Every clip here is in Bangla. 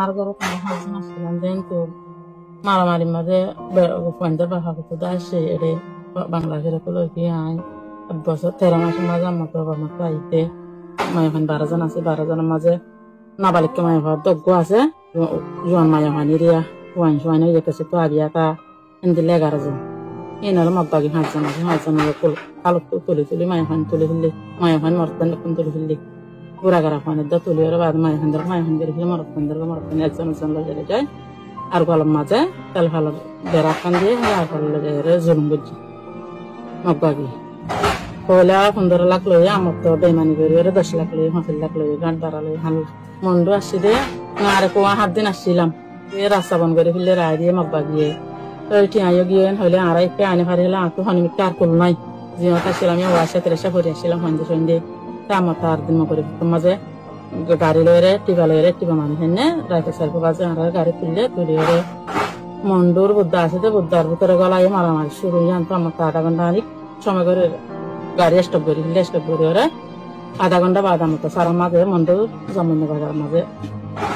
আর গরো কোনো হাজ নাছিলাম দেন তো মারামারি মাঝে ফোনদের বাহা হতো দা সে এরে বাংলা ফেরে তো লইকি আই বছর 13 মাসের মাঝে আমার তো বাবা মা আইতে মায় ওখানে 12 জন আছে 12 জনের মাঝে নাবালিক মায় হওয়ার দগ্গ আছে জোয়ান মায় ওখানে রিয়া ওয়াইন সোয়াইন গেছে তো আগে তা এনদিলে 11 জন এনার মাব্বাগি 5 জন আছে 5 জনের আলো তুলি মায় ওখানে তুলে ফেললি মায় ওখানে মরতেন তুলে ফেললি গুড়াগাড়া ওখানে দা তুলি ওরা বাদ মায় ওখানে বেরিয়ে ফেলে মরতেন একজন লজে যায় আর গলম মাঝে তেল ভালো বেড়া খান দিয়ে আর ভালো লজে জুলুম বুঝছি মাব্বাগি পয়লা 15 লাখ লই আমার তো বেমানি করি 10 লাখ লই 5 লাখ লই গান বাড়া লই হাল মন্ডু আসছি দে আর কোয়া 7 দিন আসছিলাম এ রাস্তা বন করে ফেললে রায় দিয়ে মাব্বা গিয়ে তো ঠিয়াইও গিয়ে হইলে আর একটা আনে পারি হলে আর তো হনিমিট আর করল নাই জিওটা ছিলাম আমি ওয়াশা তেরেশা করে আসছিলাম সন্ধ্যে তা আমার তো 8 দিন করে মাঝে গাড়ি লইরে টিবা মানে হেনে রাইতে সার্ভ বাজে আর গাড়ি তুললে তুলিয়ে মন্ডুর বুদ্ধা আছে তো বুদ্ধার ভিতরে গলায় মারামারি শুরু জানতো আমার তো 1/2 ঘন্টা অনেক সময় করে গাড়ি স্টপ করি ওরা 1/2 ঘন্টা বাদ আমার তো সারা মাঝে মন্ডুর জমন্য বাজার মাঝে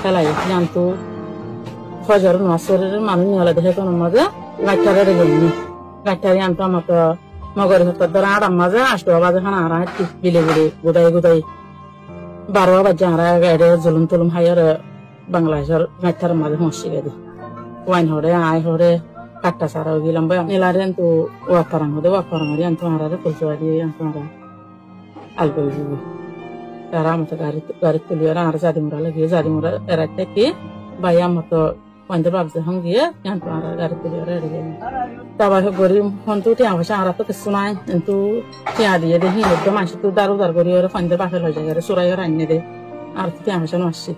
খেলাই জানতো ফজর নাসরের মানুষ নিয়ে দেখে কোনো মাঝে গাছটারে রেগেনি গাছটারি আনতো আমার তো মগর হত্যার দ্বারা আরাম মাঝে 8 বাজে খানা আর বিলে গুদাই 12 বাজে আর গাড়ি জুলুম তুলুম হাইয়ার বাংলাদেশের গাছটার মাঝে মসি গেদি ওয়াইন হরে আই হরে কাটটা সারা গেলাম নিলারে তো ওয়াপারাং আনতো হারারে পুলসুয়ারি আনতো হারা আলবে তারা আমার গাড়ি তুলিয়ে আর জাদিমুরা লাগিয়ে জাদিমুরা এরাইতে কি ভাই আমার তো পয়েন্টের বাবজে হঙ্গিয়ে আনতো আর গাড়ি তুলিয়ে রেডি গেলাম তারপর গরিব ফোন তো টিয়া পয়সা আর তো কিছু নাই কিন্তু টিয়া দিয়ে দেখি একদম মানুষ তো দারুদার করি ওরা পয়েন্টের বাসে লয়ে যায় চোরাই ওরা আনিয়ে দে আর টিয়া পয়সা আসছি